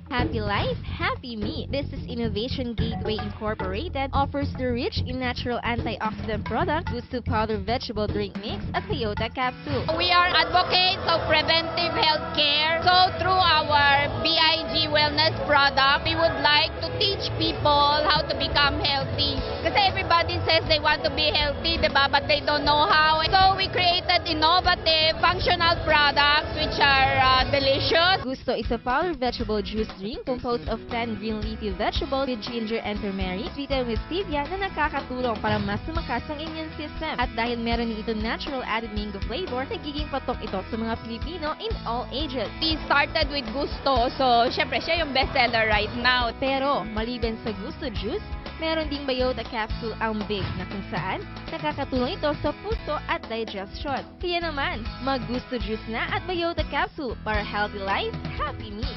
Happy Life, Happy Me. This is Innovation Gateway Incorporated offers the rich in natural antioxidant product Gusto Powder Vegetable Drink Mix at Toyota Capsule. We are advocates of preventive health care. So through our BIG Wellness product, we would like to teach people how to become healthy. Kasi everybody says they want to be healthy, diba? But they don't know how. So we created innovative, functional products which are delicious. Gusto is a powder vegetable juice drink composed of 10 green leafy vegetables with ginger and turmeric, sweetened with stevia na nakakatulong para mas lumakas ang immune system. At dahil meron ito natural added mango flavor, nagiging patok ito sa mga Pilipino in all ages. We started with Gusto, so syempre siya yung bestseller right now. Pero maliban sa Gusto Juice, meron ding Biota Capsule ang big na kung saan nakakatulong ito sa puso at digestion. Kaya naman, mag-Gusto Juice na at Biota Capsule para healthy life, happy me.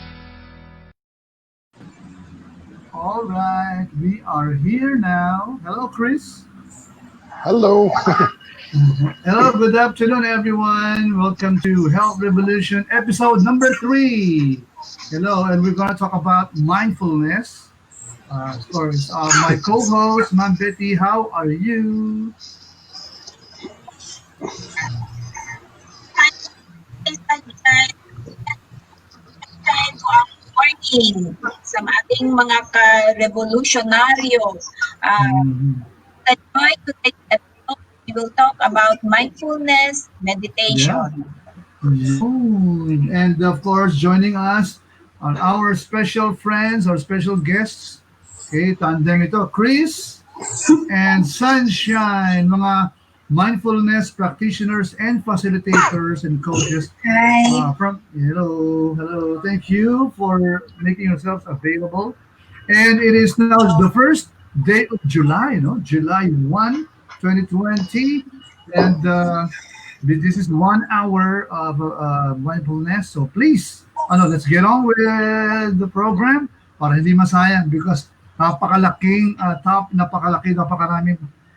All right, we are here now. Hello, Chris. Hello. Hello, good afternoon, everyone. Welcome to Health Revolution, episode number 3. Hello, and we're going to talk about mindfulness. Of course, my co-host, Ma'am Betty, how are you? Morning sa ating mga ka-revolutionaryo. Today we will talk about mindfulness meditation. Yeah. And of course, joining us are our special friends or special guests. Okay, tandem ito, Chris and Sunshine, mga mindfulness practitioners and facilitators and coaches. Hi. Hello. Thank you for making yourselves available. And it is now the first day of July, July 1, 2020. And this is 1 hour of mindfulness. So please, let's get on with the program para hindi masayang because napakaraming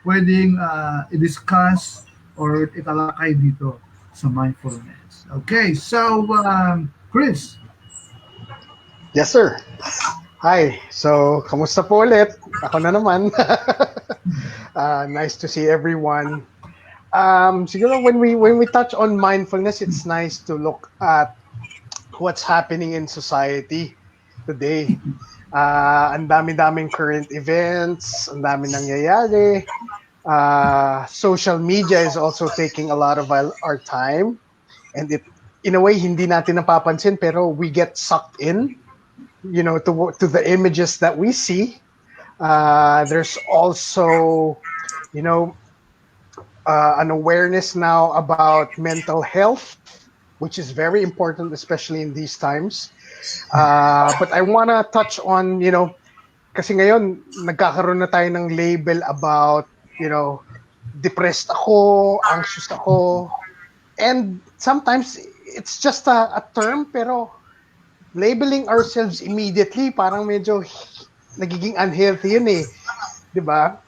pwedeng i-discuss or italakay dito sa mindfulness. Okay, so Chris. Yes, sir. Hi. So, kamusta po ulit? Ako na naman. Nice to see everyone. Siguro when we touch on mindfulness, it's nice to look at what's happening in society today. Ang dami-daming current events, ang dami nangyayari. Social media is also taking a lot of our time, and it, in a way, hindi natin napapansin, pero we get sucked in, to the images that we see. There's also, an awareness now about mental health, which is very important, especially in these times. But I want to touch on, kasi ngayon, nagkakaroon na tayo ng label about, depressed ako, anxious ako. And sometimes it's just a term, pero labeling ourselves immediately, parang medyo nagiging unhealthy yun eh. 'Di ba?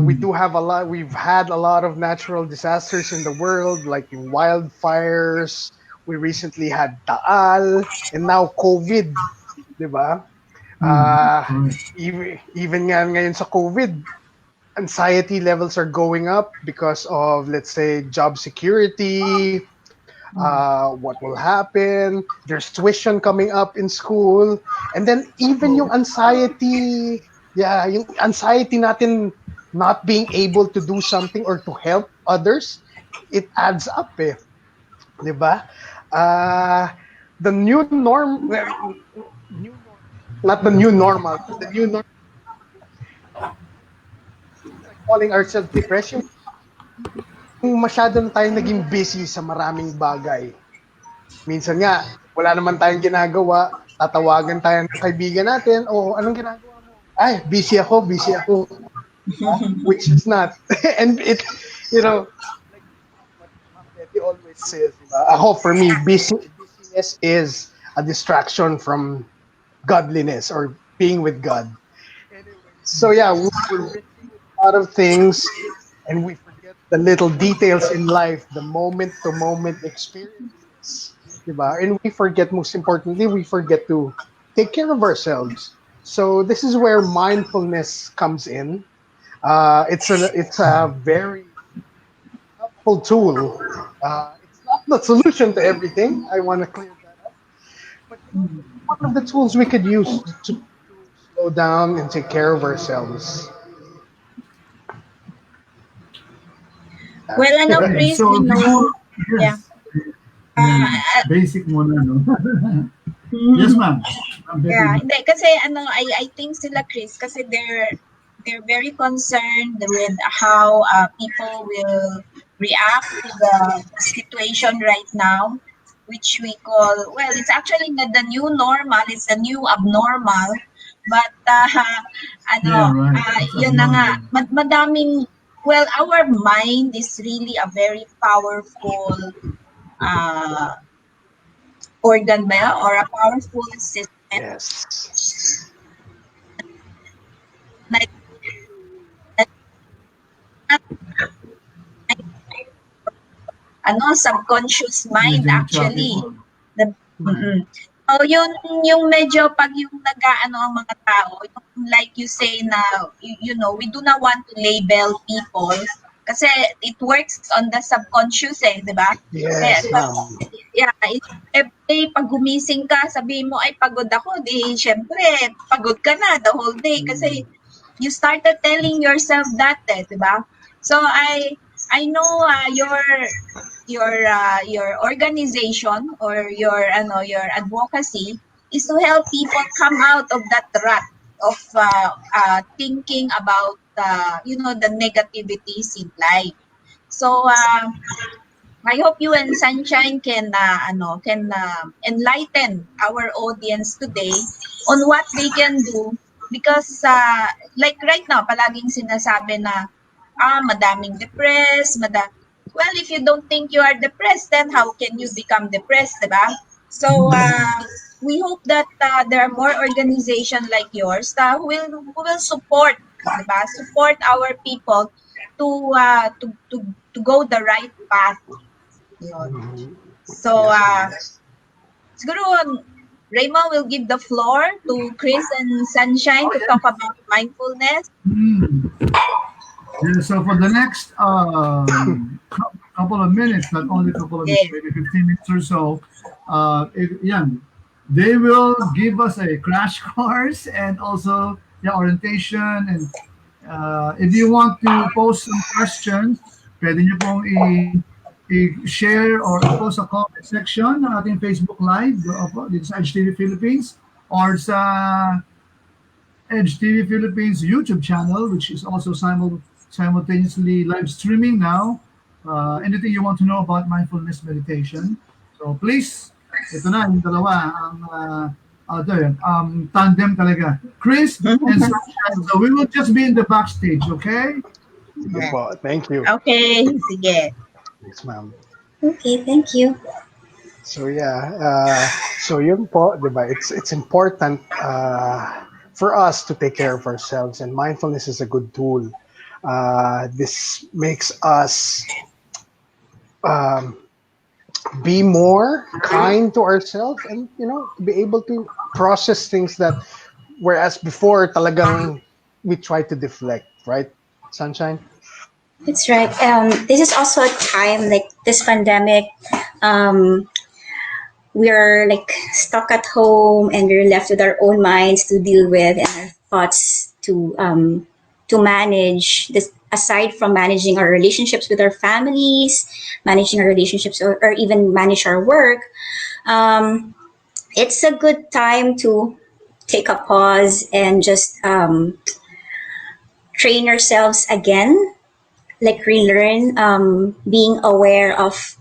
We've had a lot of natural disasters in the world, like yung wildfires. We recently had Taal, and now COVID, di ba? Correct. Even nga ngayon sa COVID, anxiety levels are going up because of, let's say, job security, what will happen. There's tuition coming up in school. And then even yung anxiety, yung anxiety natin not being able to do something or to help others, it adds up eh. Di ba? The new norm, not the new normal, the new norm, calling ourselves depression. Kung masyado na tayong naging busy sa maraming bagay. Minsan nga, wala naman tayong ginagawa, tatawagan tayo ng kaibigan natin, anong ginagawa mo? Ay, busy ako. Which is not. And it, like what Betty always says, ako, for me, busyness is a distraction from godliness or being with God. So yeah, we're busy with a lot of things, and we forget the little details in life, the moment-to-moment experiences, diba? And we forget, most importantly, we forget to take care of ourselves. So this is where mindfulness comes in. It's a very helpful tool. It's not the solution to everything. I want to clear that up. But one of the tools we could use to slow down and take care of ourselves. Well, Chris, So, yeah. Basic muna, no? Yes, ma'am. Yeah, hindi kasi I think sila Chris kasi they're very concerned with how people will react to the situation right now, which we call, well, it's actually not the new normal, it's the new abnormal. But yun na nga, madaming, well, our mind is really a very powerful organ ba, or a powerful system. Yes. Subconscious mind actually. So yung medyo pag yung ang mga tao, yung like you say na you know, we do not want to label people kasi it works on the subconscious di ba? Yes, ma'am. Yeah, every pag gumising ka, sabihin mo ay pagod ako, di syempre pagod ka na the whole day kasi you started telling yourself that di ba? So I know your organization or your advocacy is to help people come out of that rut of thinking about the negativities in life. So I hope you and Sunshine can enlighten our audience today on what they can do because like right now palaging sinasabi na madaming depressed, well, if you don't think you are depressed, then how can you become depressed, diba? So we hope that there are more organizations like yours who will support, diba? Support our people to go the right path. Yun. So siguro Raymond will give the floor to Chris and Sunshine to talk about mindfulness. Yeah, so for the next couple of minutes, not only a couple of minutes, maybe 15 minutes or so, they will give us a crash course and also orientation. And if you want to post some questions, pwede nyo pong i-share or post a comment section ng ating Facebook Live dito sa HTV Philippines or sa HTV Philippines YouTube channel, which is also simultaneously live streaming now. Anything you want to know about mindfulness meditation, so please, ito na yung dalawa ang tandem talaga, Chris and Sunshine. So we will just be in the backstage, okay? Thank you. Okay, sige. Yes, ma'am. Okay, thank you. So so yun po, diba? It's important for us to take care of ourselves, and mindfulness is a good tool. This makes us um, be more kind to ourselves, and be able to process things that, whereas before talagang we try to deflect, right, Sunshine? That's right. This is also a time like this pandemic. Um, we're like stuck at home and we're left with our own minds to deal with and our thoughts to manage. This aside from managing our relationships with our families, managing our relationships, or even manage our work. Um, it's a good time to take a pause and just train ourselves again, like relearn being aware of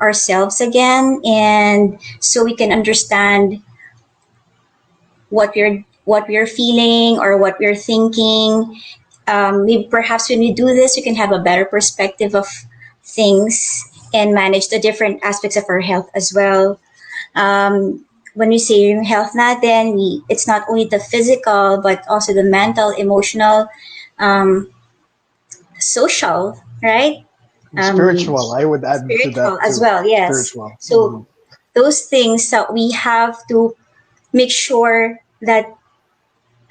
ourselves again, and so we can understand what we're feeling or what we're thinking. Perhaps when we do this, we can have a better perspective of things and manage the different aspects of our health as well. When we say yung health natin, it's not only the physical but also the mental, emotional, um, social, right? Spiritual, I would add to Spiritual that as too. well, yes. Spiritual. So those things that we have to make sure that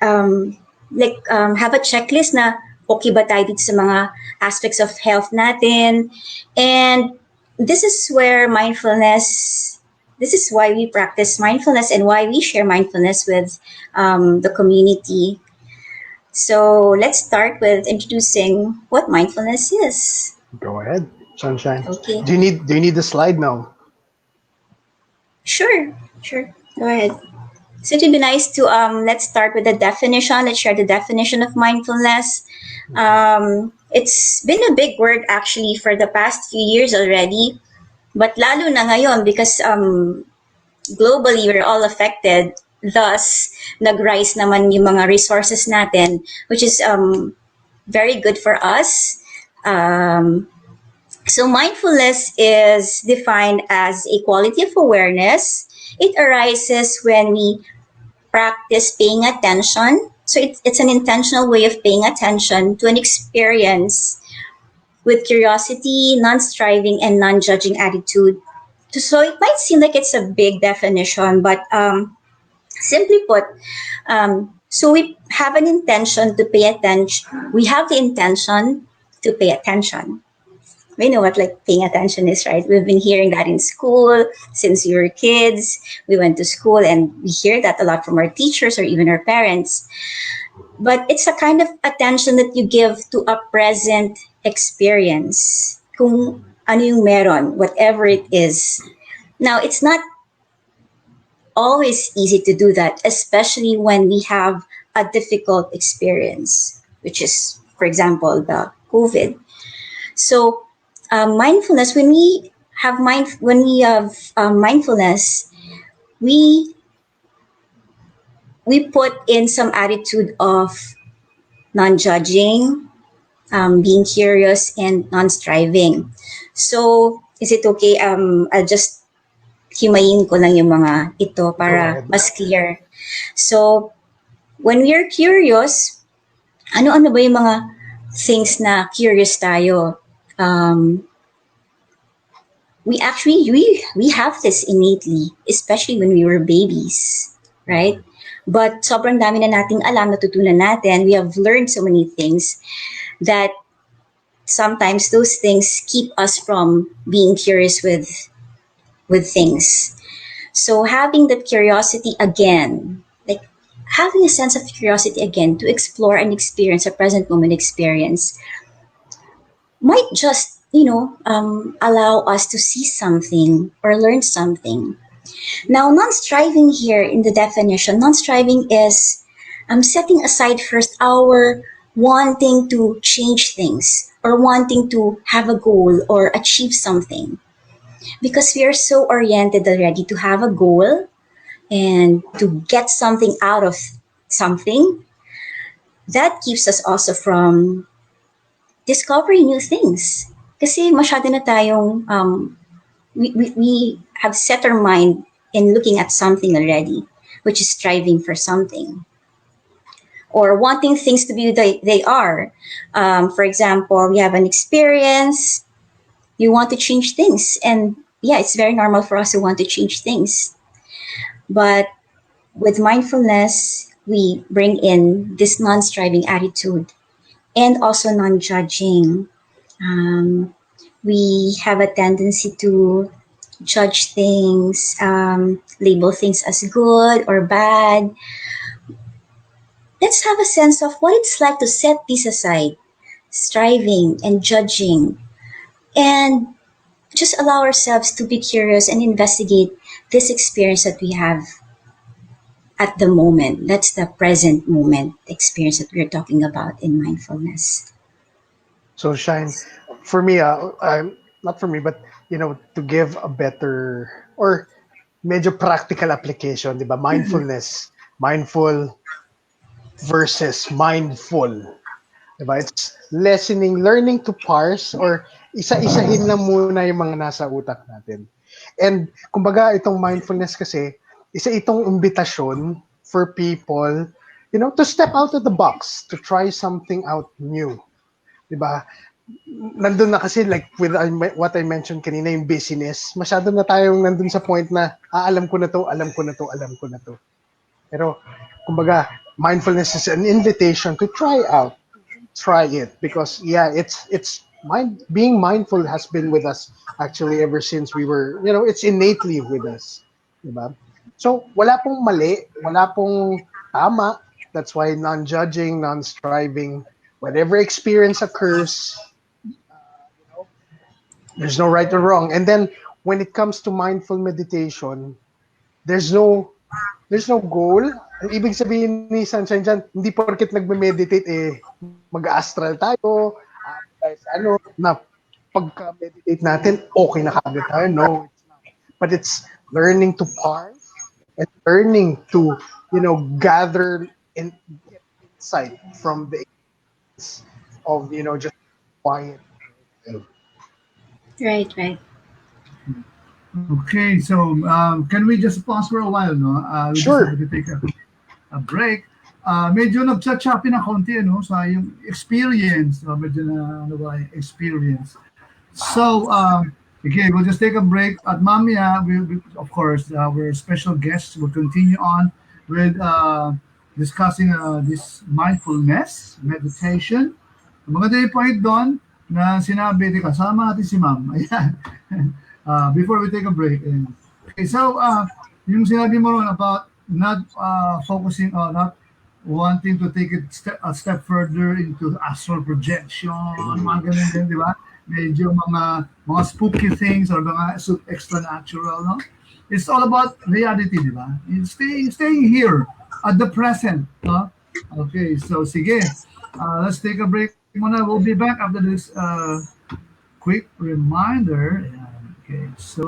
have a checklist na okay ba tayo dito sa mga aspects of health natin. And this is where this is why we practice mindfulness and why we share mindfulness with the community. So let's start with introducing what mindfulness is. Go ahead, Sunshine. Okay. Do you need the slide now? Sure. Go ahead. So it'd be nice to let's start with the definition. Let's share the definition of mindfulness. It's been a big word actually for the past few years already, but lalo na ngayon because globally we're all affected. Thus, nag-rise naman yung mga resources natin, which is very good for us. So mindfulness is defined as a quality of awareness. It arises when we practice paying attention. So it's an intentional way of paying attention to an experience with curiosity, non-striving, and non-judging attitude. So it might seem like it's a big definition, but simply put, so we have an intention to pay attention. We have the intention to pay attention. We know what like paying attention is, right? We've been hearing that in school since we were kids. We went to school and we hear that a lot from our teachers or even our parents. But it's a kind of attention that you give to a present experience. Kung ano yung meron, whatever it is. Now, it's not always easy to do that, especially when we have a difficult experience, which is, for example, the COVID. So, mindfulness. When we have mindfulness, we put in some attitude of non-judging, being curious, and non-striving. So, is it okay? I'll just himayin ko lang yung mga ito para mas clear. So, when we are curious, ano-ano ba yung mga things na curious tayo? We have this innately, especially when we were babies, right? But sobrang dami na nating alam, natutunan natin. We have learned so many things that sometimes those things keep us from being curious with things. So having that curiosity again, like having a sense of curiosity again to explore and experience a present moment experience might just, allow us to see something or learn something. Now, non-striving here in the definition, non-striving is setting aside first our wanting to change things or wanting to have a goal or achieve something. Because we are so oriented already to have a goal and to get something out of something, that keeps us also from discovering new things. Kasi masyado na tayong, we have set our mind in looking at something already, which is striving for something. or wanting things to be they are. For example, you have an experience, you want to change things. And yeah, it's very normal for us to want to change things. But with mindfulness, we bring in this non striving attitude and also non judging. We have a tendency to judge things, label things as good or bad. Let's have a sense of what it's like to set these aside, striving and judging, and just allow ourselves to be curious and investigate this experience that we have at the moment. That's the present moment experience that we're talking about in mindfulness. So Shine, for me, not for me, but to give a better or medyo practical application, di ba? Mindfulness, mindful versus mindful. Diba? It's learning to parse or isa-isahin lang muna yung mga nasa utak natin. And kumbaga itong mindfulness kasi, isa itong imbitasyon for people, to step out of the box, to try something out new. Diba? Nandun na kasi like with what I mentioned kanina, yung busyness, masyado na tayong nandun sa point na, alam ko na to, alam ko na to, alam ko na to. Pero kumbaga, mindfulness is an invitation to try it, because being mindful has been with us actually ever since we were, it's innately with us, diba? So wala pong mali, wala pong tama. That's why non-judging, non-striving, whatever experience occurs, there's no right or wrong. And then when it comes to mindful meditation, there's no goal. Ang ibig sabihin ni Sunshine dyan, hindi porket nagme-meditate, mag-astral tayo, na pagka-meditate natin, okay na kagad tayo. No, it's not. But it's learning to parse and learning to, gather and get insight from the experience of, just quiet. Right. Okay, so can we just pause for a while, no? We Sure. just have to take a break. Medyo nag-chat-choppy na konti, no? Sa yung experience, medyo na, experience. So, okay, we'll just take a break. At mamaya, of course, our special guests will continue on with discussing this mindfulness, meditation. Maganda yung point doon na sinabi, kasama natin si ma'am. Ayan. Before we take a break. Okay, so yung sinabi mo ron about not focusing on, not wanting to take it a step further into astral projection, mga ganun din, di ba? Medyo mga spooky things or mga extra natural, no? It's all about reality, di ba? Staying here at the present, no? Okay, so sige. Let's take a break muna. We'll be back after this quick reminder. Okay, so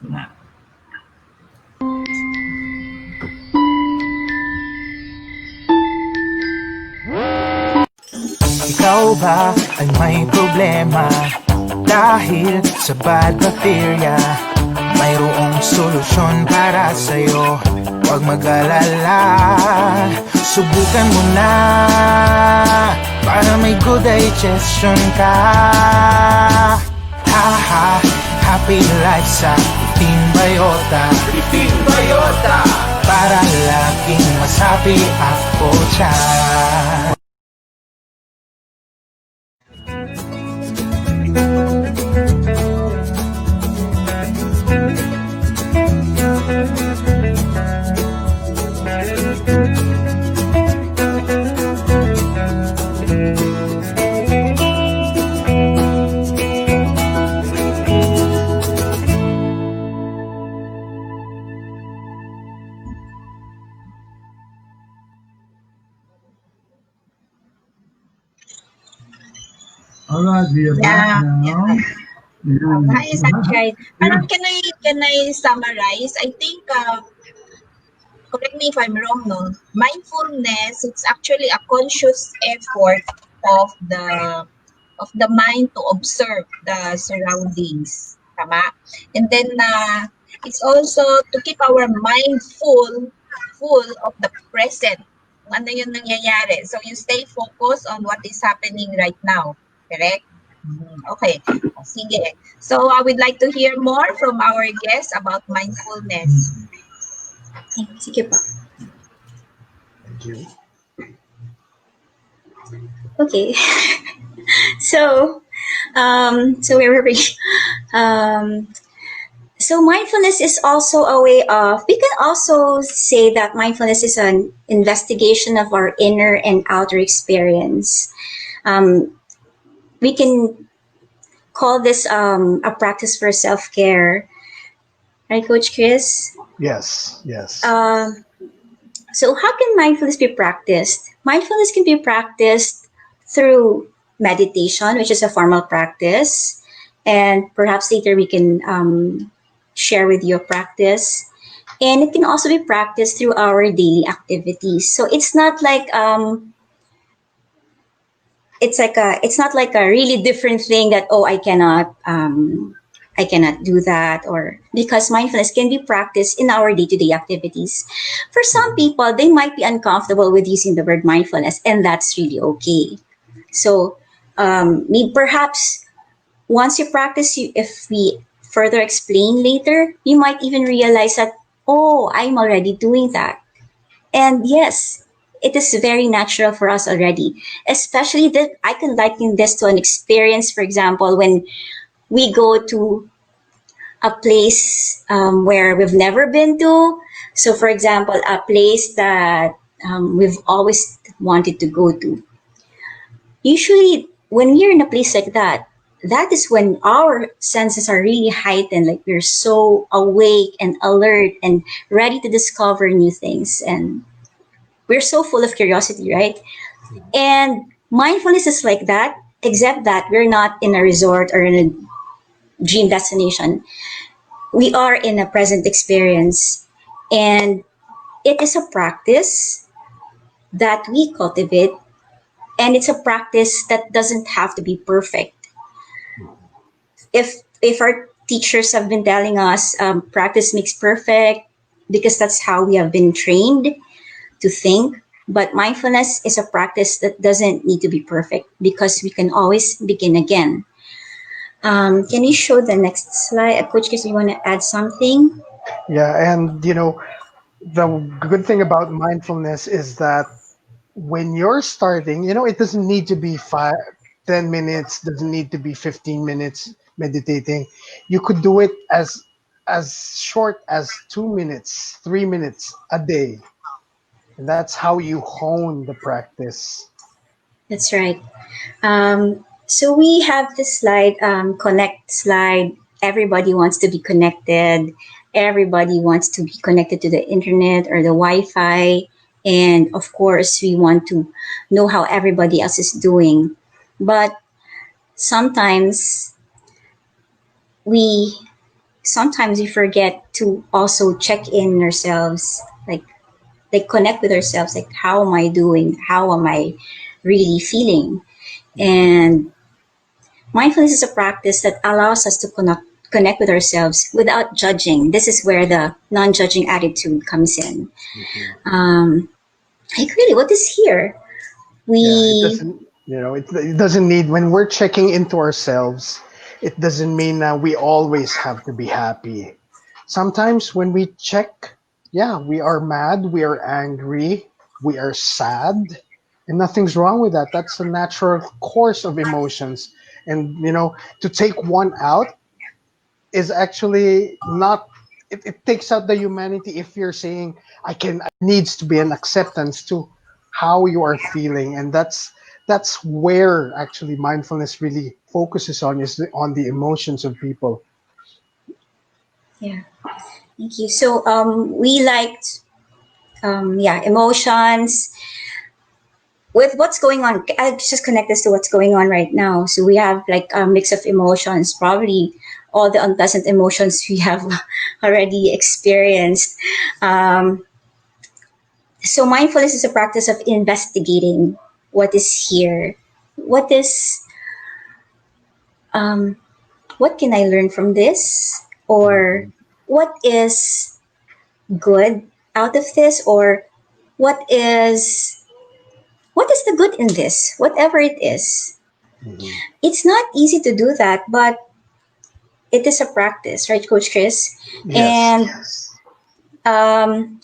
na. Ikaw ba ay may problema dahil sa bad bacteria? Mayroong solusyon para sa'yo, huwag mag-alala. Subukan mo na para may good digestion ka. Happy life sa Biota. Para laging mas happy ako dyan. All right, we are back now. Yeah. Hi, Sunshine. Can I summarize? I think, correct me if I'm wrong, no? Mindfulness, it's actually a conscious effort of the mind to observe the surroundings. Tama? And then, it's also to keep our mind full full of the present. Kung ano yung nangyayari. So you stay focused on what is happening right now. Correct? Okay. Sige. So I would like to hear more from our guests about mindfulness. Sige po. Thank you. Okay. So, so where were we? So mindfulness is also a way of, we can also say that mindfulness is an investigation of our inner and outer experience. We can call this a practice for self-care. Right, Coach Chris? Yes, yes. So how can mindfulness be practiced? Mindfulness can be practiced through meditation, which is a formal practice. And perhaps later we can share with you a practice. And it can also be practiced through our daily activities. So it's not like it's not like a really different thing that, oh, I cannot do that, or because mindfulness can be practiced in our day-to-day activities. For some people, they might be uncomfortable with using the word mindfulness, and that's really okay. So perhaps once you practice, if we further explain later, you might even realize that, oh, I'm already doing that. And yes, it is very natural for us already, especially that I can liken this to an experience, for example, when we go to a place where we've never been to. So, for example, a place that we've always wanted to go to. Usually, when we're in a place like that, that is when our senses are really heightened. Like we're so awake and alert and ready to discover new things. And we're so full of curiosity, right? And mindfulness is like that, except that we're not in a resort or in a dream destination. We are in a present experience, and it is a practice that we cultivate, and it's a practice that doesn't have to be perfect. If our teachers have been telling us practice makes perfect, because that's how we have been trained to think, but mindfulness is a practice that doesn't need to be perfect, because we can always begin again. Can you show the next slide? Coach, because you want to add something? Yeah, and the good thing about mindfulness is that when you're starting, it doesn't need to be 10 minutes, doesn't need to be 15 minutes meditating. You could do it as short as 2 minutes, 3 minutes a day. And that's how you hone the practice. That's right. So we have this slide, connect slide. Everybody wants to be connected. Everybody wants to be connected to the internet or the Wi-Fi. And of course, we want to know how everybody else is doing. But sometimes we forget to also check in ourselves, like connect with ourselves, like how am I doing? How am I really feeling? And mindfulness is a practice that allows us to connect with ourselves without judging. This is where the non-judging attitude comes in. Like really, what is here? It doesn't need, when we're checking into ourselves, it doesn't mean that we always have to be happy. Sometimes when we check, we are mad, we are angry, we are sad, and nothing's wrong with that. That's a natural course of emotions. And, to take one out is actually not, it takes out the humanity if you're saying, needs to be an acceptance to how you are feeling. And that's where actually mindfulness really focuses on, is on the emotions of people. Yeah, thank you. So we liked, emotions. With what's going on, I'll just connect this to what's going on right now. So we have like a mix of emotions, probably all the unpleasant emotions we have already experienced. So mindfulness is a practice of investigating what is here. What can I learn from this? Or what is good out of this, or what is the good in this, whatever it is. Mhm. It's not easy to do that, but it is a practice, right, Coach Chris? Yes. And um,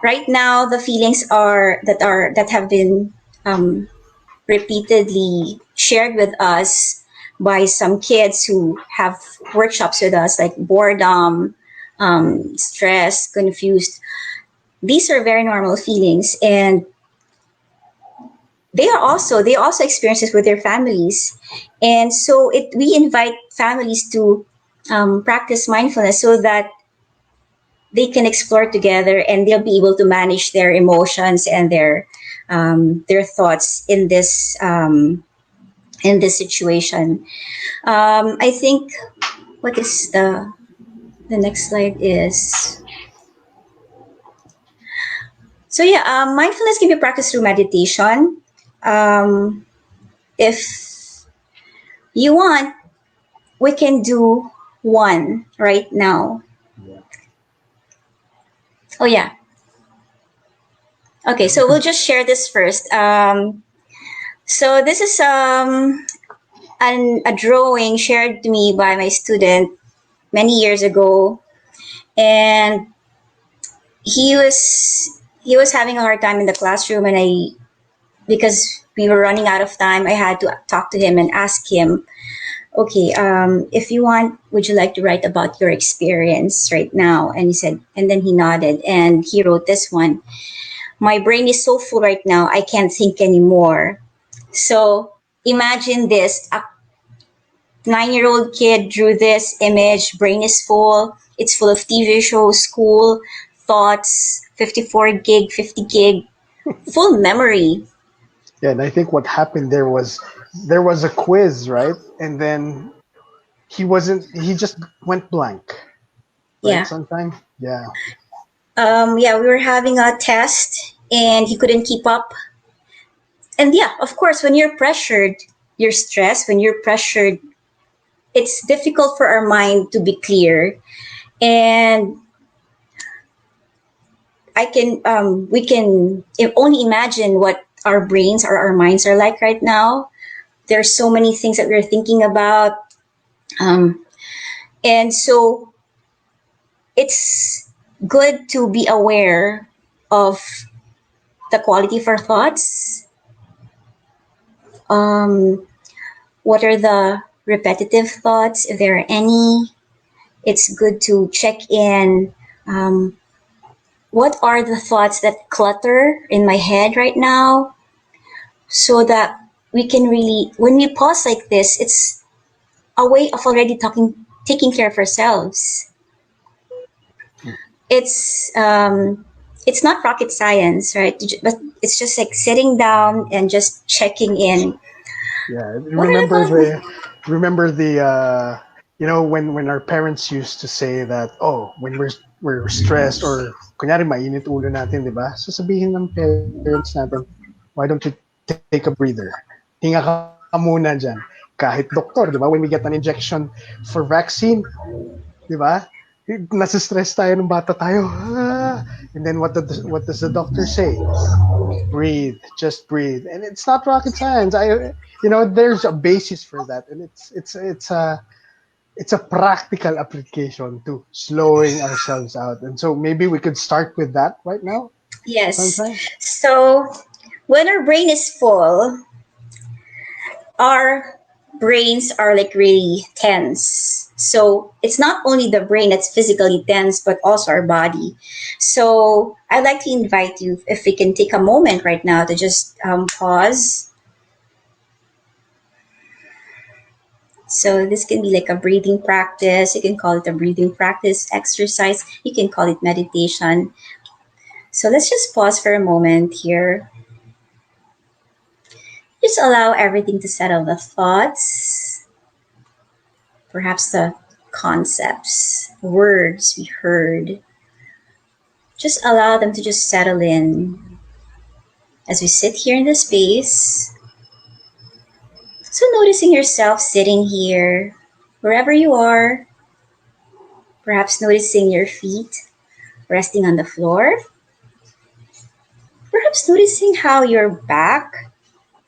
right now, the feelings that have been um, repeatedly shared with us by some kids who have workshops with us, like boredom, stress, confused. These are very normal feelings, and they also experience this with their families. And so we invite families to practice mindfulness so that they can explore together, and they'll be able to manage their emotions and their thoughts in this situation. I think what is the next slide is, so yeah, mindfulness can be practiced through meditation. If you want, we can do one right now. Yeah. Oh yeah. Okay, so we'll just share this first. So this is a drawing shared to me by my student many years ago, and he was having a hard time in the classroom, and I because we were running out of time, I had to talk to him and ask him, okay, if you want, would you like to write about your experience right now? And he said, and then he nodded and he wrote this one. My brain is so full right now, I can't think anymore. So imagine this, a 9-year-old kid drew this image, brain is full, it's full of TV shows, school, thoughts, 54 gig, 50 gig, full memory. Yeah, and I think what happened there was a quiz, right? And then he just went blank, right? Yeah. Sometime. Yeah. Yeah, we were having a test and he couldn't keep up. And yeah, of course, when you're pressured, you're stressed. When you're pressured, it's difficult for our mind to be clear. And we can only imagine what our brains or our minds are like right now. There's so many things that we're thinking about. Um, and so it's good to be aware of the quality of our thoughts. What are the repetitive thoughts, if there are any? It's good to check in. Um, what are the thoughts that clutter in my head right now? So that we can really, when we pause like this, it's a way of already taking care of ourselves. It's not rocket science, right? But it's just like sitting down and just checking in. Yeah. What are the thoughts? Remember the when our parents used to say that, oh, when we're stressed or kunyari mainit ulo natin, 'di ba? Sasabihin ng parents natin, why don't you take a breather? Hinga ka muna diyan. Kahit doktor, 'di ba? When we get an injection for vaccine, 'di ba? Nasa-stress tayo nung bata tayo. And then what does the doctor say? Breathe, just breathe. And it's not rocket science. There's a basis for that, and it's a practical application to slowing ourselves out. And so maybe we could start with that right now. Yes. Sunshine? So when our brain is full, our brains are like really tense. So it's not only the brain that's physically tense, but also our body. So I'd like to invite you, if we can take a moment right now to just pause. So this can be like a breathing practice. You can call it a breathing practice exercise. You can call it meditation. So let's just pause for a moment here. Just allow everything to settle, the thoughts, perhaps the concepts, words we heard. Just allow them to just settle in as we sit here in the space. So noticing yourself sitting here, wherever you are, perhaps noticing your feet resting on the floor. Perhaps noticing how your back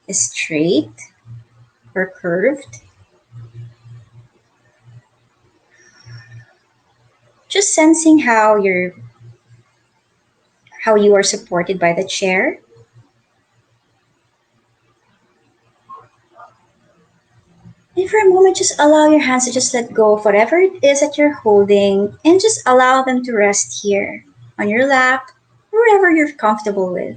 is straight or curved. Just sensing how you are supported by the chair. And for a moment, just allow your hands to just let go of whatever it is that you're holding and just allow them to rest here on your lap, wherever you're comfortable with.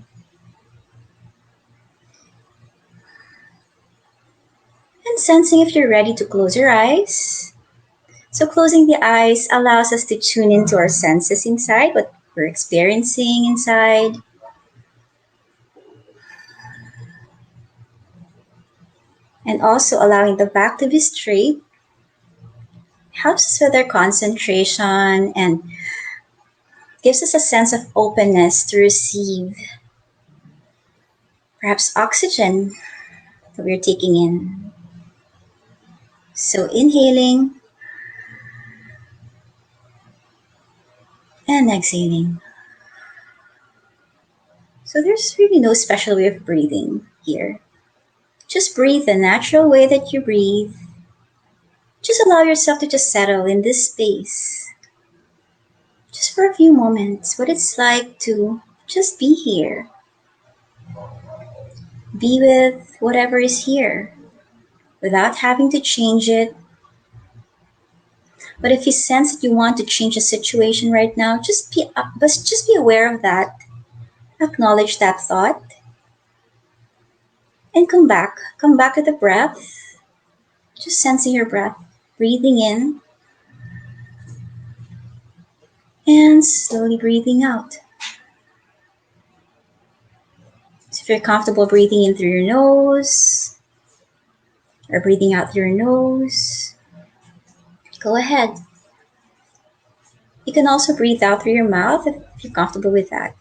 And sensing if you're ready to close your eyes. So closing the eyes allows us to tune into our senses inside, what we're experiencing inside. And also allowing the back to be straight helps us with our concentration and gives us a sense of openness to receive perhaps oxygen that we're taking in. So inhaling and exhaling. So there's really no special way of breathing here. Just breathe the natural way that you breathe. Just allow yourself to just settle in this space. Just for a few moments, what it's like to just be here. Be with whatever is here without having to change it. But if you sense that you want to change a situation right now, just be aware of that. Acknowledge that thought. And come back to the breath. Just sensing your breath, breathing in and slowly breathing out. So if you're comfortable breathing in through your nose or breathing out through your nose, go ahead. You can also breathe out through your mouth if you're comfortable with that.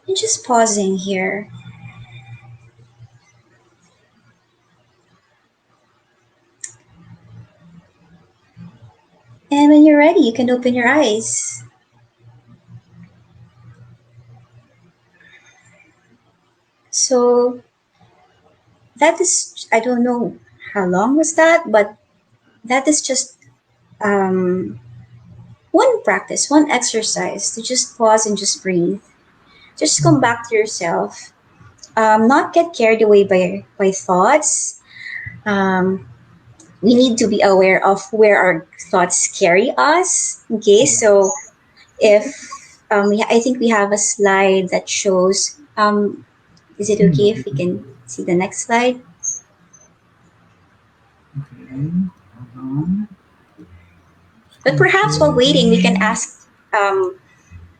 And just pausing here. And when you're ready, you can open your eyes. So that is, I don't know how long was that, but that is just one practice, one exercise to just pause and just breathe. Just come back to yourself. Not get carried away by thoughts. We need to be aware of where our thoughts carry us. Okay, so if I think we have a slide that shows. Is it okay if we can see the next slide? Okay. Hold on. But perhaps while waiting, we can ask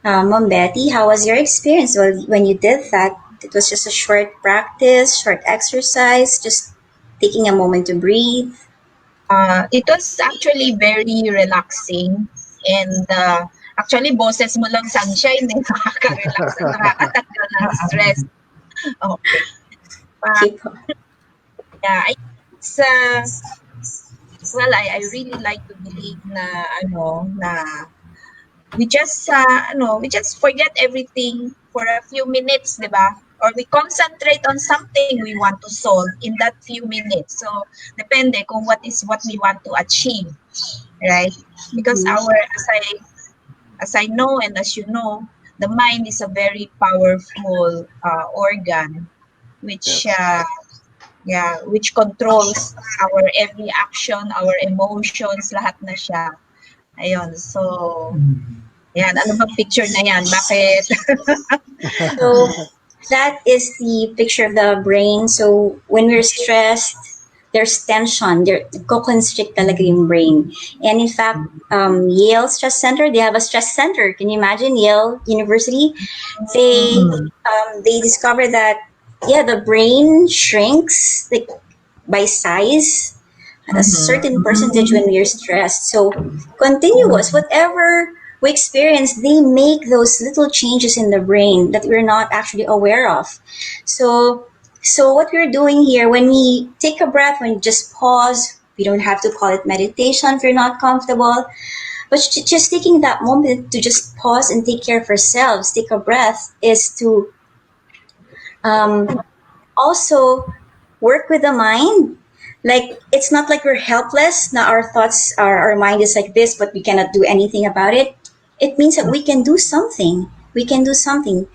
Mom Betty, how was your experience when you did that? It was just a short practice, short exercise, just taking a moment to breathe. It was actually very relaxing, and actually boses mo lang sunshine eh, nakaka-relax, nakakatanggal ng stress. Okay. Keep Yeah, it's well, I really like to believe na we just forget everything for a few minutes, di ba? Or we concentrate on something we want to solve in that few minutes. So depende kung what we want to achieve, right? Because as I know and as you know, the mind is a very powerful organ which which controls our every action, our emotions, lahat na siya. Ayun, so yan, ano bang picture na yan? Bakit? So that is the picture of the brain. So when we're stressed, there's tension. Constrict talaga yung brain. And in fact, Yale Stress Center, they have a stress center. Can you imagine? Yale University, they discovered that the brain shrinks like by size at a certain percentage when we are stressed. So continuous, whatever we experience, they make those little changes in the brain that we're not actually aware of. So what we're doing here, when we take a breath, when we just pause, we don't have to call it meditation if you're not comfortable. But just taking that moment to just pause and take care of ourselves, take a breath, is to also work with the mind. Like, it's not like we're helpless. Now our thoughts, our mind is like this, but we cannot do anything about it. It means that we can do something. We can do something.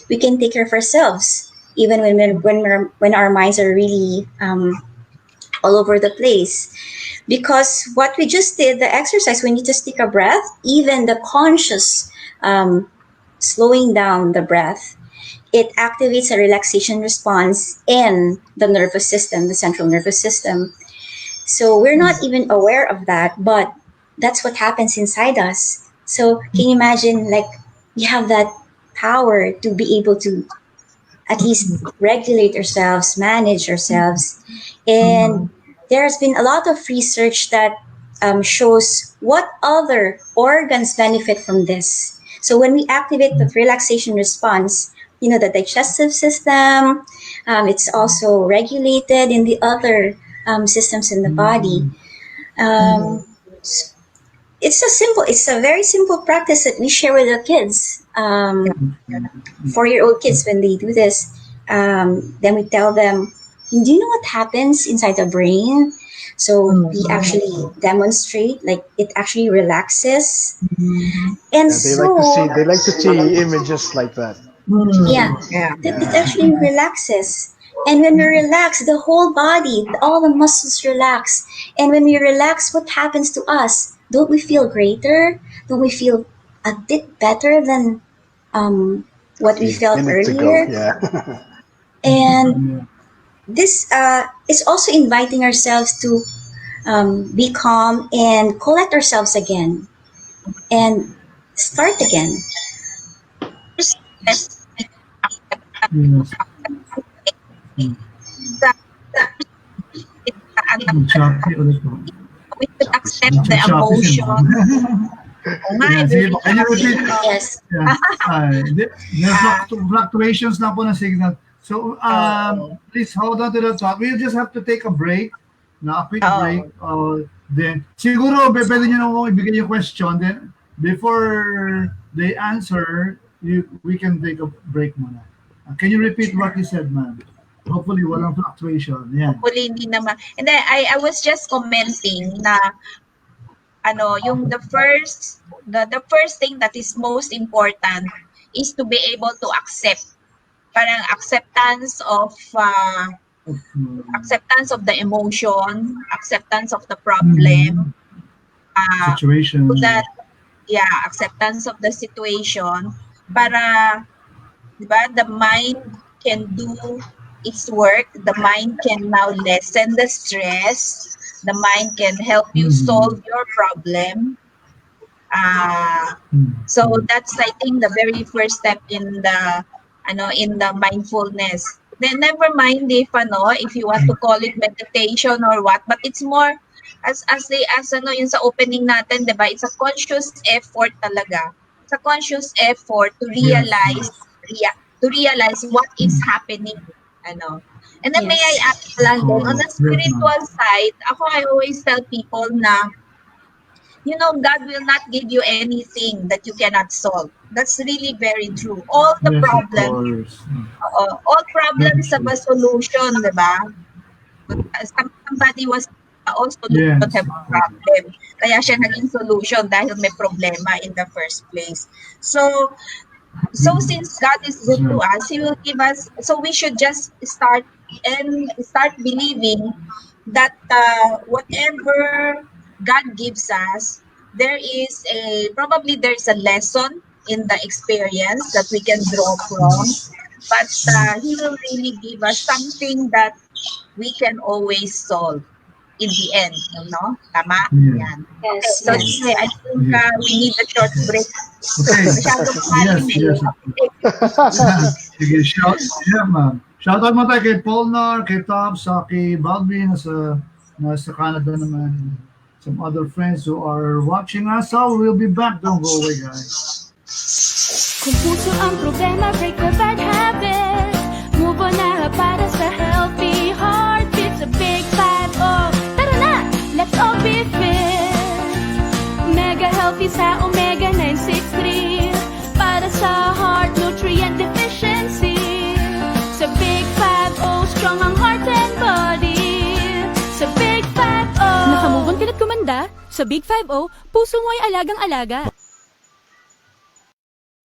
We can take care of ourselves, even when our minds are really all over the place. Because what we just did, the exercise, when you just take a breath, even the conscious slowing down the breath, it activates a relaxation response in the nervous system, the central nervous system. So we're not even aware of that, but that's what happens inside us. So can you imagine, like, we have that power to be able to at least regulate ourselves, manage ourselves. And there has been a lot of research that shows what other organs benefit from this. So when we activate the relaxation response, the digestive system, it's also regulated in the other systems in the body. It's a very simple practice that we share with our kids. 4-year-old kids, when they do this, then we tell them, do you know what happens inside the brain? So we actually demonstrate, like, it actually relaxes. And they like to see images like that. It actually relaxes. And when we relax, the whole body, all the muscles relax. And when we relax, what happens to us? Don't we feel greater? Don't we feel a bit better than what we felt earlier? And this is also inviting ourselves to be calm and collect ourselves again and start again. We should accept the emotion. Yes. Fluctuations na po ng signal. So, please hold on to the thought. We'll just have to take a break. A quick break. Then, siguro, pwede nyo na ibigay yung question. Then, before they answer, we can take a break muna. Can you repeat what you said, ma'am? Hopefully, walang fluctuation. Yeah. Hopefully, hindi naman. And then, I was just commenting na, the first thing that is most important is to be able to accept. Parang acceptance of the emotion, acceptance of the problem, situation. So that, acceptance of the situation, para, diba, the mind can do its work. The mind can now lessen the stress. The mind can help you solve your problem. So that's, I think, the very first step in the mindfulness. Then never mind if you want to call it meditation or what, but it's more as yung sa opening natin, diba? It's a conscious effort talaga. It's a conscious effort to realize what is happening. And then may I add lang din, on the spiritual side, I always tell people na, God will not give you anything that you cannot solve. That's really very true. All the problems, have a solution, diba? Somebody was also looking to have a problem. Kaya siya naging solution dahil may problema in the first place. So since God is good to us, He will give us, so we should just start believing that whatever God gives us, there's a lesson in the experience that we can draw from, but He will really give us something that we can always solve in the end, Tama? Yan. Yes. So I think we need a short break. Sige, shout out mo tayo kay Polnar, kay Tops, kay Balvin, nasa Canada naman. Some other friends who are watching us. So we'll be back. Don't go away, guys. Kung puso ang problema, break the bad habits. Move on na para sa healthy heart. It's a big 5-0. Tara na, let's all be fit. Mega healthy sa omega 963 para sa heart nutrient deficiency. Sa Big 5-0, strong ang heart and body. Sa Big 5-0. Nakamove on ka na't kumanda? Sa Big 5-0, puso mo ay alagang-alaga.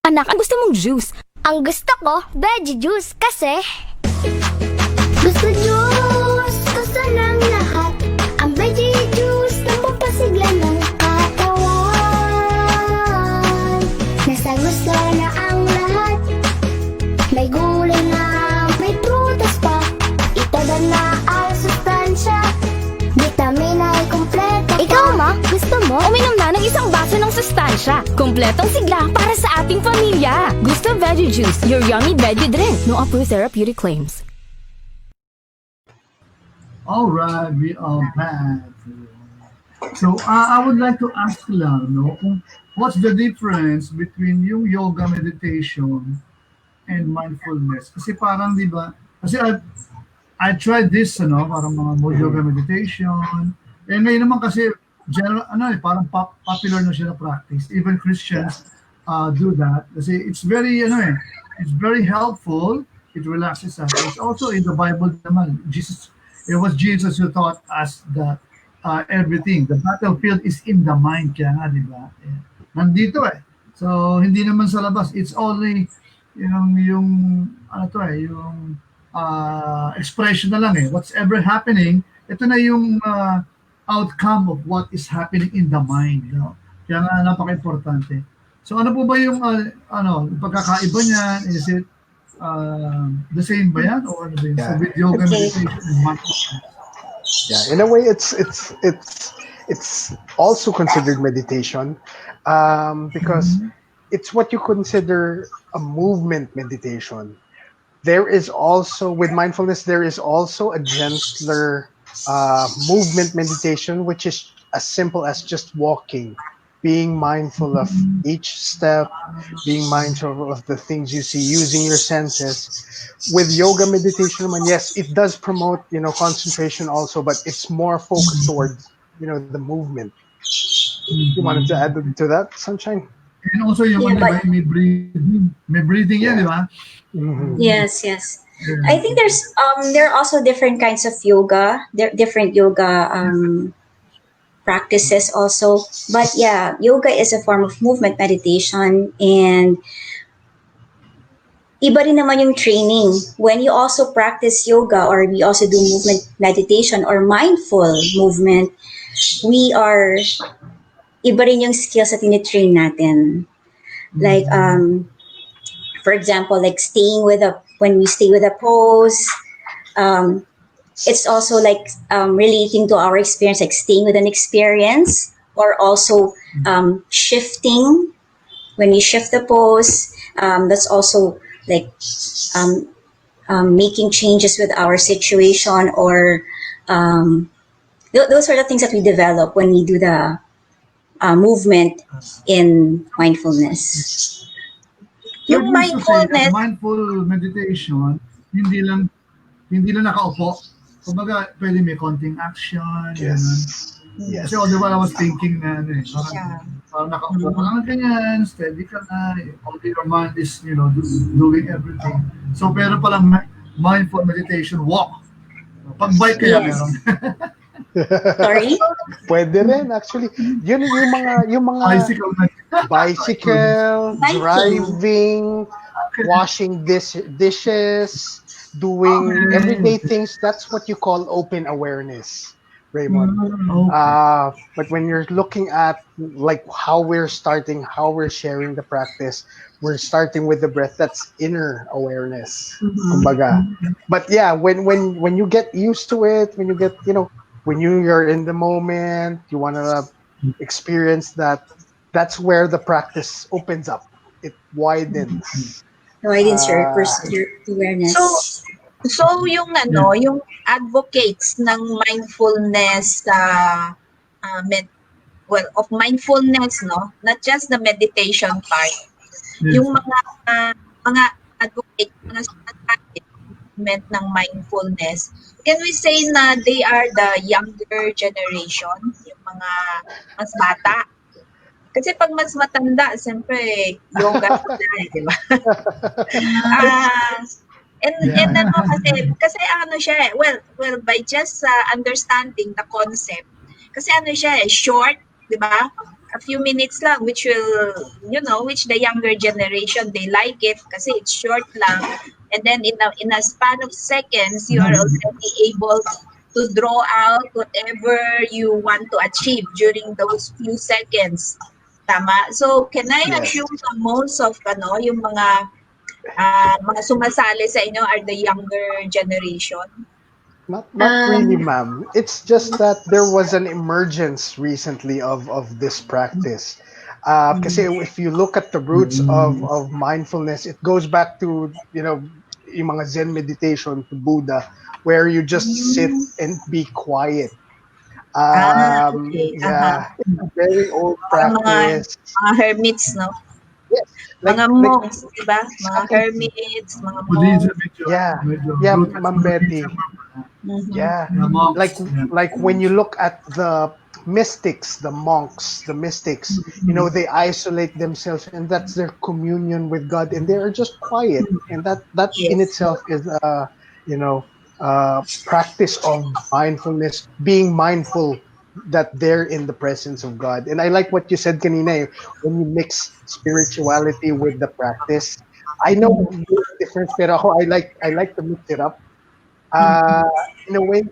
Anak, ang gusto mong juice? Ang gusto ko, veggie juice kasi... Gusto juice, gusto ng lahat. Ang veggie juice na papasigla ng katawan. Nasa gusto na ang lahat. May gulay na, may prutas pa. Ito na ang sustansya. Vitamin ay kompleto. Ikaw ma, gusto mo? Uminom na ng isang baso ng sustansya. Kompletong sigla para sa ating pamilya. Gusto Veggie Juice, your yummy veggie drink. No approved therapeutic claims. All right, we are back. So, I would like to ask lang, no, what's the difference between yung yoga meditation and mindfulness? Kasi parang, di ba, kasi I tried this, parang mga yoga meditation. And ngayon naman kasi, general, parang popular na siya na practice. Even Christians do that. Kasi it's very, it's very helpful. It relaxes us. It's also in the Bible naman. It was Jesus who taught us that everything. The battlefield is in the mind. Kaya nga, di ba? Nandito eh. So, hindi naman sa labas. It's only, yung expression na lang eh. What's ever happening, ito na yung outcome of what is happening in the mind. Kaya nga, napaka-importante. So, ano po ba yung, pagkakaiba niya? Is it the same ba yan? Or ano ba yun? Yeah. So with yoga meditation and mindfulness. Yeah, in a way, it's also considered meditation because it's what you consider a movement meditation. There is also, with mindfulness, there is also a gentler movement meditation, which is as simple as just walking. Being mindful of each step, being mindful of the things you see, using your senses. With yoga meditation, yes, it does promote, concentration also, but it's more focused towards, the movement. You wanted to add to that, Sunshine? And also yung may breathing yan, di ba? Yes. I think there are also different kinds of yoga. There different yoga practices also, but yeah, yoga is a form of movement meditation, and iba rin naman yung training. When you also practice yoga or we also do movement meditation or mindful movement, iba rin yung skills na tinitrain natin. Like, for example, like when we stay with a pose, it's also like relating to our experience, like staying with an experience, or also shifting. When we shift the pose, that's also like making changes with our situation, or those sort of things that we develop when we do the movement in mindfulness. Yung mindfulness, mindful meditation, hindi lang nakaupo. Kumbaga, pwede may konting action. Yes. Kasi all the while I was thinking na, parang nakaupo ka lang ganyan, steady ka na, all your mind is, doing everything. So, pero palang mindful meditation, walk. Pag-bike kaya meron. Sorry? Pwede rin, actually. Yun yung mga bicycle, driving, washing dishes, doing everyday things. That's what you call open awareness, Raymond. But when you're looking at like how we're sharing the practice, we're starting with the breath. That's inner awareness. Kumbaga. But yeah, when you get used to it, when you get, when you're in the moment, you want to experience that, that's where the practice opens up. It widens. Widens your awareness. So yung yung advocates ng mindfulness of mindfulness, not just the meditation part. Yung mga advocates na movement ng mindfulness, can we say na they are the younger generation, yung mga mas bata? Kasi pag mas matanda, siyempre, yoga sila di ba? Ah, and Yeah. ano kasi ano siya well by just understanding the concept. Kasi ano siya short, 'di ba? A few minutes lang which will which the younger generation they like it kasi it's short lang. And then in a span of seconds you are already able to draw out whatever you want to achieve during those few seconds. Tama? So can I Yes. assume na most of yung mga sumasali sa inyo are the younger generation? Not really, ma'am. It's just that there was an emergence recently of this practice. Kasi if you look at the roots of mindfulness, it goes back to yung mga Zen meditation to Buddha, where you just sit and be quiet. Okay. Yeah, it's a very old Parang practice. mga hermits, no? Yes, Mga like monks, di ba? Mga exactly. hermits, mga Buddhism, monks. medyo Yeah, rooted sa Ma'am Betty. Buddhism. Yeah, The monks. like when you look at the mystics, the monks, the mystics, they isolate themselves, and that's their communion with God, and they are just quiet, and that in Yes. itself is you know practice of mindfulness, being mindful that they're in the presence of God. And I like what you said kanina, when you mix spirituality with the practice. I know there's a difference, pero ako, I like to mix it up. Uh, in a way,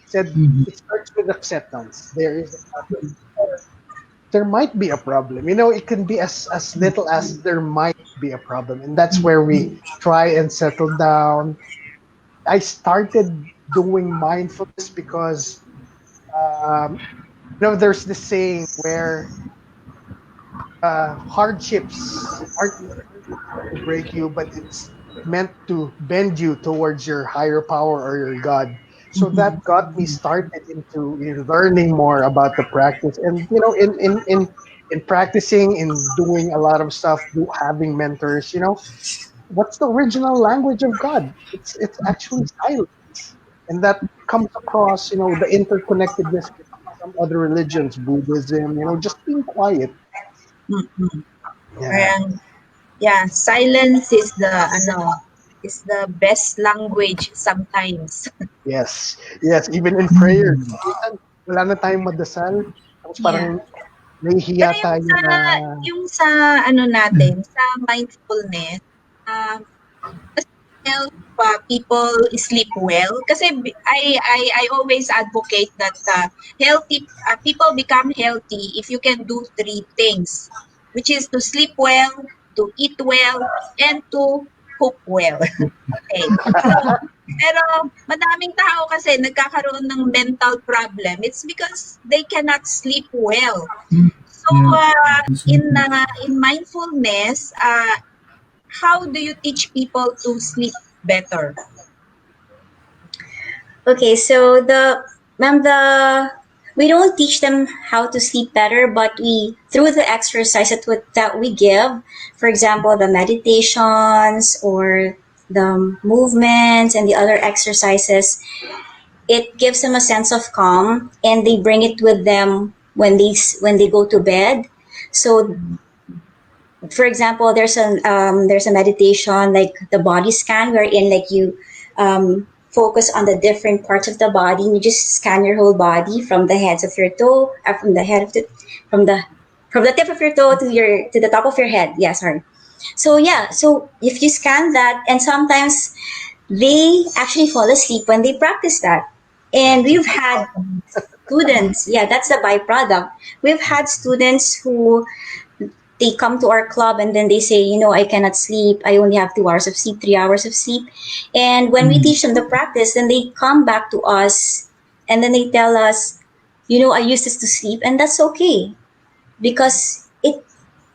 said it starts with acceptance. There is a problem. There might be a problem. It can be as little as there might be a problem, and that's where we try and settle down. I started doing mindfulness because um, there's this saying where hardships aren't to break you, but it's meant to bend you towards your higher power or your God. So that got me started into learning more about the practice, and in practicing, in doing a lot of stuff, having mentors. What's the original language of God? It's actually silence, and that comes across the interconnectedness with some other religions, Buddhism. Just being quiet. Mm-mm. Yeah. Parang, yeah, silence is the best language sometimes. Yes. Yes, even in prayer. Minsan, wala na tayong madasal. Tapos Yeah. parang Pero nahihiya tayo na, yung sa natin, sa mindfulness, um, does it help people sleep well? Kasi I always advocate that healthy people become healthy if you can do three things, which is to sleep well, to eat well, and to cook well. Okay. So, pero madaming tao kasi nagkakaroon ng mental problem. It's because they cannot sleep well. So, in mindfulness, how do you teach people to sleep better? Okay, so the we don't teach them how to sleep better, but we through the exercise that we give, for example, the meditations or the movements and the other exercises, it gives them a sense of calm, and they bring it with them when they go to bed. So, for example, there's a meditation like the body scan, wherein like you focus on the different parts of the body, and you just scan your whole body from the heads of your toe, from the head of the from the from the tip of your toe to the top of your head. Yeah, sorry. So yeah, so if you scan that, and sometimes they actually fall asleep when they practice that. And we've had students, yeah, that's the byproduct. We've had students who they come to our club and then they say, I cannot sleep. I only have 2 hours of sleep, 3 hours of sleep. And when we teach them the practice, then they come back to us and then they tell us, I use this to sleep, and that's okay because it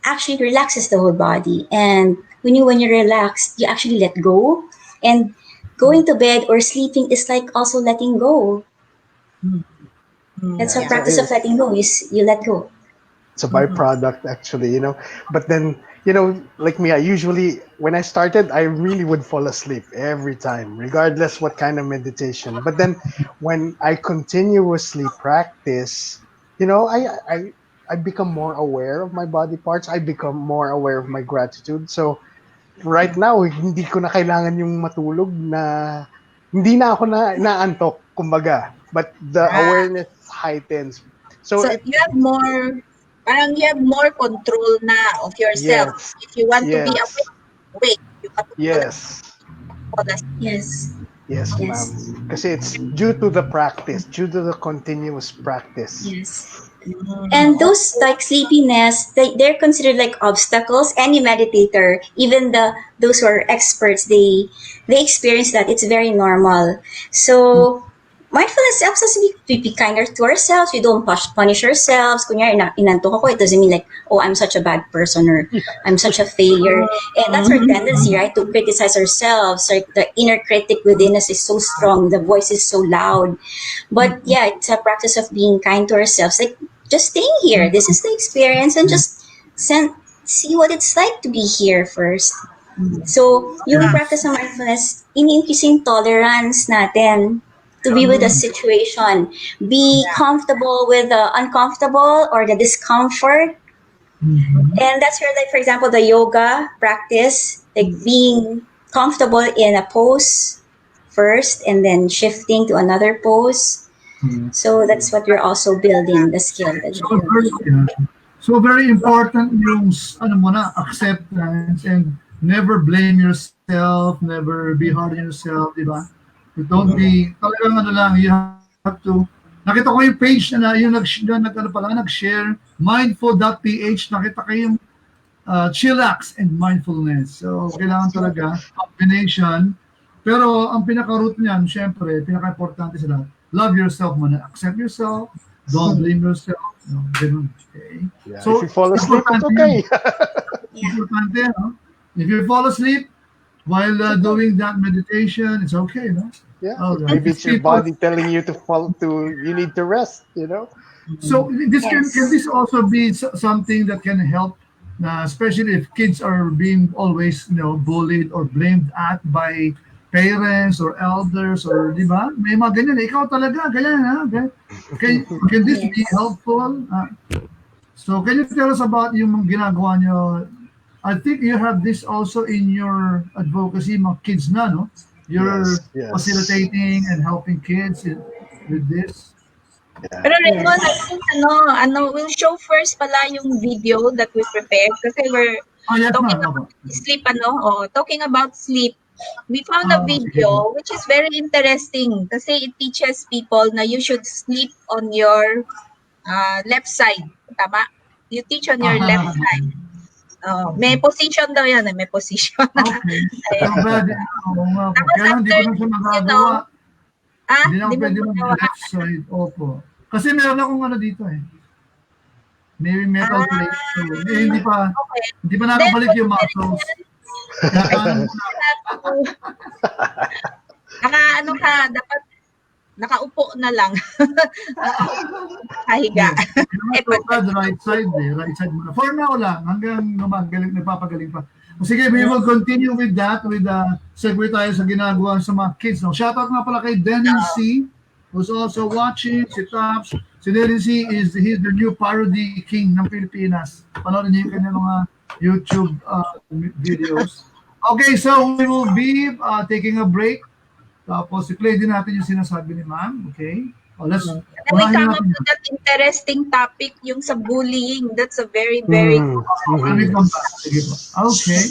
actually relaxes the whole body. And when you're relaxed, you actually let go. And going to bed or sleeping is like also letting go. It's a yeah, practice of letting go. You let go. it's a byproduct actually. But then, like me, I usually, when I started, I really would fall asleep every time, regardless what kind of meditation. But then when I continuously practice, I I become more aware of my body parts. I become more aware of my gratitude. So right now, hindi ko na kailangan yung matulog na hindi na ako na naantok, kumbaga. But the awareness heightens. So you have more, parang you have more control na of yourself. Yes. If you want to be Yes. awake, you have to Yes. Yes. Yes, Yes. ma'am. Kasi it's due to the practice, due to the continuous practice. Yes. And those like sleepiness, they're considered like obstacles. Any meditator, even those who are experts, they experience that. It's very normal. So mindfulness helps us be kinder to ourselves. We don't punish ourselves. Kunyari, inantok ako, it doesn't mean like, oh, I'm such a bad person or I'm such a failure. And that's our tendency, right? To criticize ourselves. Like the inner critic within us is so strong. The voice is so loud. But yeah, it's a practice of being kind to ourselves. Like, just staying here. This is the experience and just see what it's like to be here first. So, yung practice ng mindfulness, in-increase yung tolerance natin to be with a situation. Be comfortable with the uncomfortable or the discomfort. And that's where, like, for example, the yoga practice, like being comfortable in a pose first and then shifting to another pose. So that's what we're also building, the skill that we're building. So very important yung acceptance and never blame yourself, never be hard on yourself, di ba? Don't be, talagang you have to, nakita ko yung page na yung nag-share, mindful.ph, nakita ko yung chillax and mindfulness. So, kailangan talaga, combination. Pero, ang pinaka-root niyan, syempre, pinaka-importante sa lahat, love yourself muna. Accept yourself, don't blame yourself. No, ganun. Okay? Yeah, So, if you fall asleep, it's okay. importante, no? If you fall asleep while doing that meditation, it's okay, no? Yeah, Right. maybe it's your body telling you you need to rest, you know? So this can this also be something that can help, especially if kids are being always bullied or blamed at by parents or elders or di ba? May mga ganyan. Ikaw talaga ganyan, ha? Can this be helpful? So can you tell us about yung ginagawa nyo? I think you have this also in your advocacy, mga kids na, no? You're facilitating and helping kids with this. Yeah. Pero Raymond, I think we'll show first pala yung video that we prepared kasi we're talking about sleep, talking about sleep. We found a video which is very interesting kasi it teaches people na you should sleep on your left side. Tama? You teach on your left side. May position daw yan, may position. Okay. Kaya hindi ko na siya magagawa. Hindi na ako pwede mag-left side. Opo. Kasi meron akong dito eh. May metal plate. So, hindi pa nakabalik yung muscles. Dapat nakaupo na lang. Kahiga. Right side muna. For now lang, hanggang nagpapagaling pa. Sige, we will continue with that, segue tayo sa ginagawa sa mga kids. No? Shoutout nga pala kay Dennis C, who's also watching, si Tops. Si Dennis C, he's the new parody king ng Pilipinas. Panoorin niyo yung kanyang mga YouTube videos. Okay, so we will be taking a break. Tapos, i-play din natin yung sinasabi ni ma'am. Okay? Let's then we come up to that interesting topic, yung sa bullying. That's a very, very good one. Okay.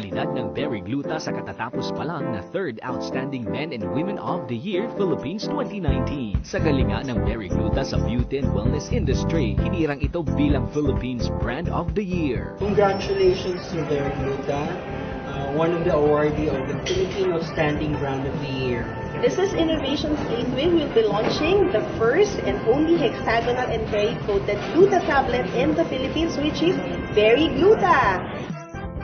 Kalidad ng Berry Gluta sa katatapos pa lang na 3rd Outstanding Men and Women of the Year Philippines 2019. Sa galinga ng Berry Gluta sa beauty and wellness industry, hinirang ito bilang Philippines Brand of the Year. Congratulations to Berry Gluta, one of the awardee of the Philippine Outstanding Brand of the Year. This is Innovations Gateway will be launching the first and only hexagonal and berry-coated gluta tablet in the Philippines, which is Berry Gluta.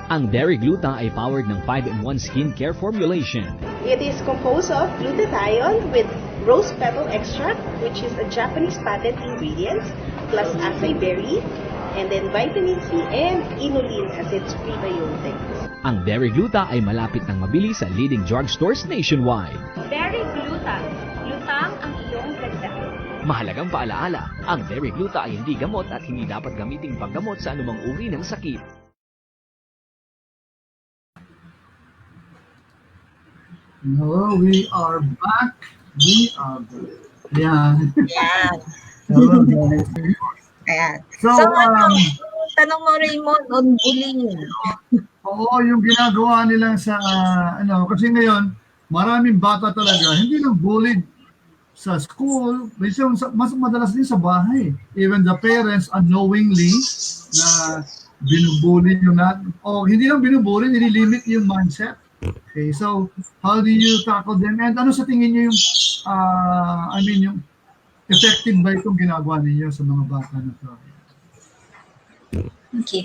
Ang Berry Gluta ay powered ng 5-in-1 skincare formulation. It is composed of glutathione with rose petal extract, which is a Japanese patent ingredient, plus acai berry, and then vitamin C and inulin as its prebiotics. Ang Berry Gluta ay malapit nang mabili sa leading drugstores nationwide. Berry Gluta. Lutang ang iyong ganda. Mahalagang paalaala, ang Berry Gluta ay hindi gamot at hindi dapat gamiting panggamot sa anumang uri ng sakit. Hello, we are back. We are back. Yan. Yan. Hello, guys. Ayan. So, Tanong mo, Raymond, on bullying. Oo, yung ginagawa nila sa, kasi ngayon, maraming bata talaga, hindi lang bullied sa school, mas madalas din sa bahay. Even the parents unknowingly na binubully yung o hindi lang binubully, nililimit yung mindset. Okay, so how do you tackle them? And ano sa tingin niyo yung, yung effective ba itong ginagawa ninyo sa mga bata na to? Okay.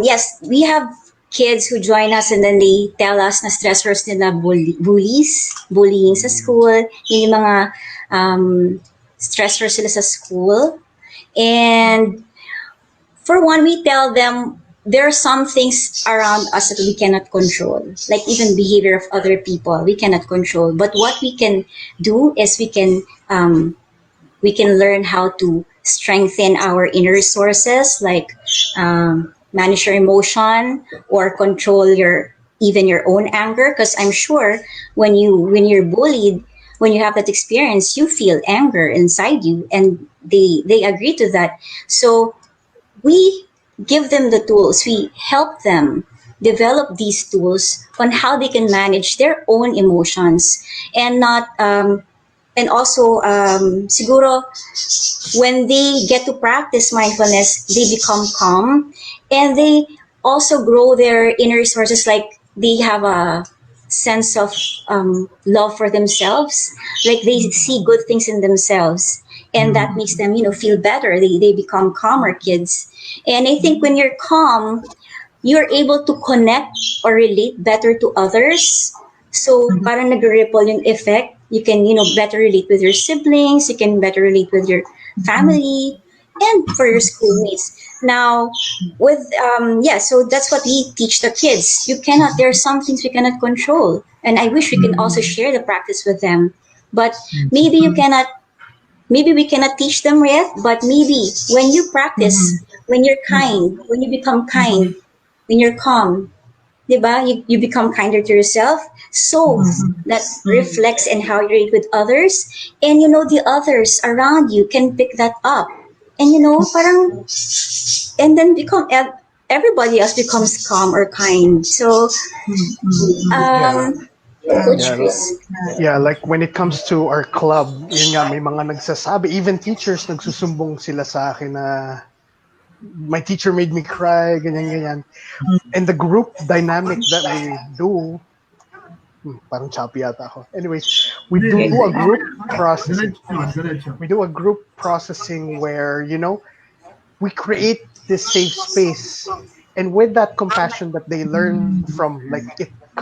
Yes, we have kids who join us and then they tell us na stressors nila bullying sa school, yung mga stressors sila sa school. And for one, we tell them there are some things around us that we cannot control, like even behavior of other people, we cannot control. But what we can do is we can learn how to strengthen our inner resources, like manage your emotion or control even your own anger. Because I'm sure when you're bullied, when you have that experience, you feel anger inside you, and they agree to that. So we give them the tools. We help them develop these tools on how they can manage their own emotions and not and also siguro when they get to practice mindfulness, they become calm and they also grow their inner resources, like they have a sense of love for themselves, like they see good things in themselves, and that makes them feel better. They become calmer kids. And I think when you're calm, you're able to connect or relate better to others. So parang nag-ripple yung effect. You can better relate with your siblings, you can better relate with your family and for your schoolmates. Now with so that's what we teach the kids. There are some things we cannot control, and I wish we can also share the practice with them, but maybe we cannot teach them yet, but maybe when you practice, when you're kind, when you become kind, when you're calm, diba? You become kinder to yourself. So that reflects in how you relate with others, and the others around you can pick that up, and parang, and then everybody else becomes calm or kind. So like when it comes to our club, yun nga, may mga nagsasabi, even teachers nagsusumbong sila sa akin na my teacher made me cry, ganyan. And the group dynamic that we do, parang choppy yata ako. Anyways, we do a group processing. We do a group processing where, we create this safe space. And with that compassion that they learn from, like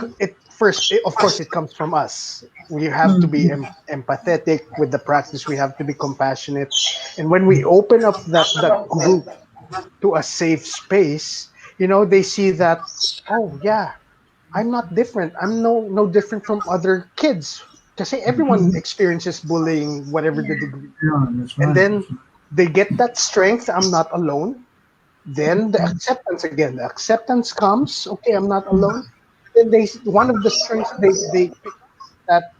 of course, it comes from us. We have to be empathetic with the practice. We have to be compassionate. And when we open up that group to a safe space, they see that, oh yeah, I'm not different. I'm no different from other kids. Kasi everyone experiences bullying, whatever the degree. And then they get that strength. I'm not alone. Then the acceptance again. The acceptance comes. Okay, I'm not alone. Then one of the strengths they pick that,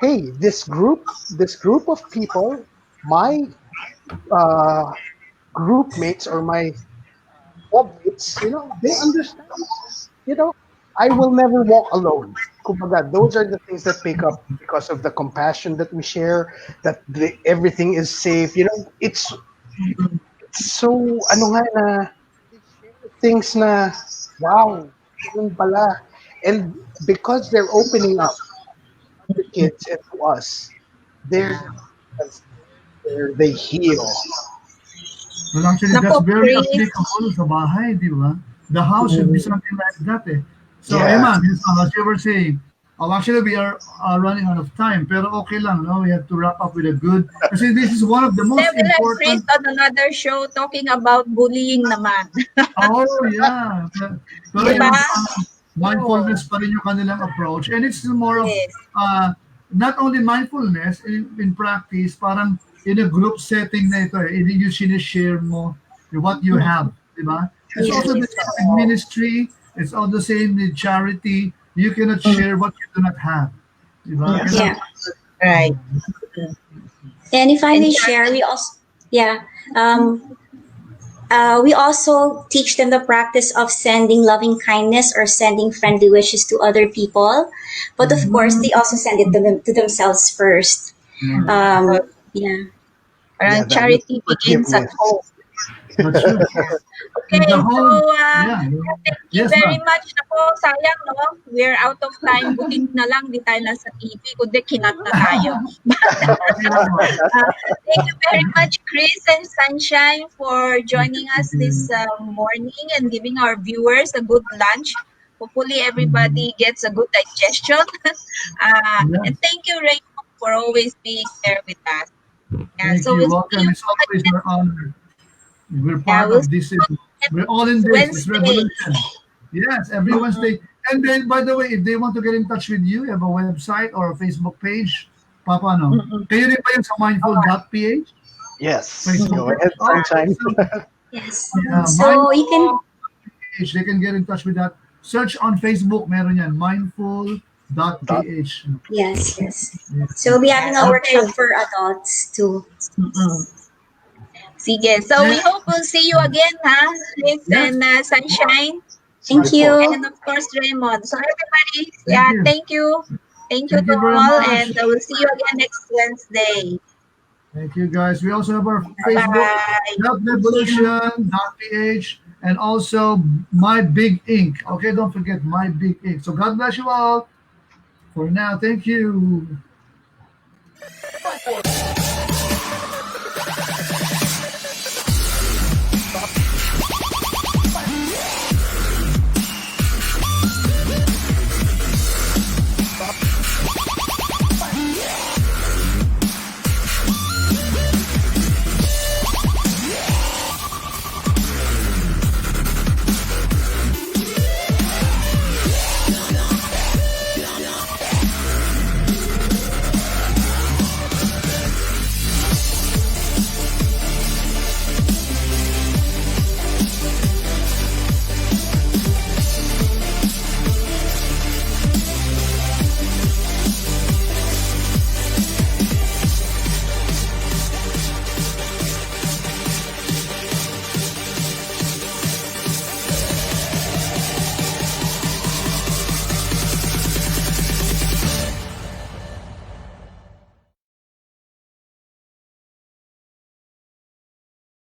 hey, this group of people, my group mates or my hobbits, they understand. I will never walk alone. Kumbaga, those are the things that pick up because of the compassion that we share, that everything is safe. It's so, nga na, things na, wow, ganun pala. And because they're opening up to the kids and to us, they're, they heal. Well, actually, that's Nako, very Chris. applicable sa bahay, di ba? The house should be something like that, eh. So, Yeah. Emma, as you were saying, actually, we are running out of time, pero okay lang, no? We have to wrap up with a good, kasi this is one of the most Then we'll have Chris important. on another show talking about bullying naman. Oh, yeah. Pero Diba? yung mindfulness pa rin yung kanilang approach. And it's more of, Yes. not only mindfulness, in practice, parang in a group setting na ito, yung sinishare mo what you have, di ba? It's Yes. also the same in ministry, it's all the same in charity. You cannot share what you do not have. Di ba? Yes. Yeah. Right. And if I And may share, we also teach them the practice of sending loving kindness or sending friendly wishes to other people. But of course, they also send it to themselves first. Yeah. Parang that charity forgiveness. begins at home. That's true. Okay, The so whole- thank you Yes, very ma'am. much. Nako, sayang, no? We're out of time. Buti na lang, di tayo nasa TV. Kundi kinat na tayo. Thank you very much, Chris and Sunshine, for joining us this morning and giving our viewers a good lunch. Hopefully, everybody gets a good digestion. And thank you, Raymond, for always being there with us. Thank so you. we'll see Welcome. you It's always an honor. We're part we'll of this. We're all in this Wednesday. revolution. Yes, every Wednesday. And then, by the way, if they want to get in touch with you, you have a website or a Facebook page. Papa, no? Kayo rin ba yun sa mindful.ph? Yes. Facebook. Go ahead, Sunshine. Yes. Yeah, So you can mindful.ph. They can get in touch with that. Search on Facebook, meron yan. Mindful.ph. Yes. So we'll be having a workshop for adults too. Sige. So we hope we'll see you again, Chris and Sunshine. Thank you. And of course, Raymond. So everybody, thank you. Thank you Thank to you very all. much. And we'll see you again next Wednesday. Thank you, guys. We also have our Facebook, healthrevolution.ph, and also My Big Ink. Okay, don't forget My Big Ink. So God bless you all. For now, thank you.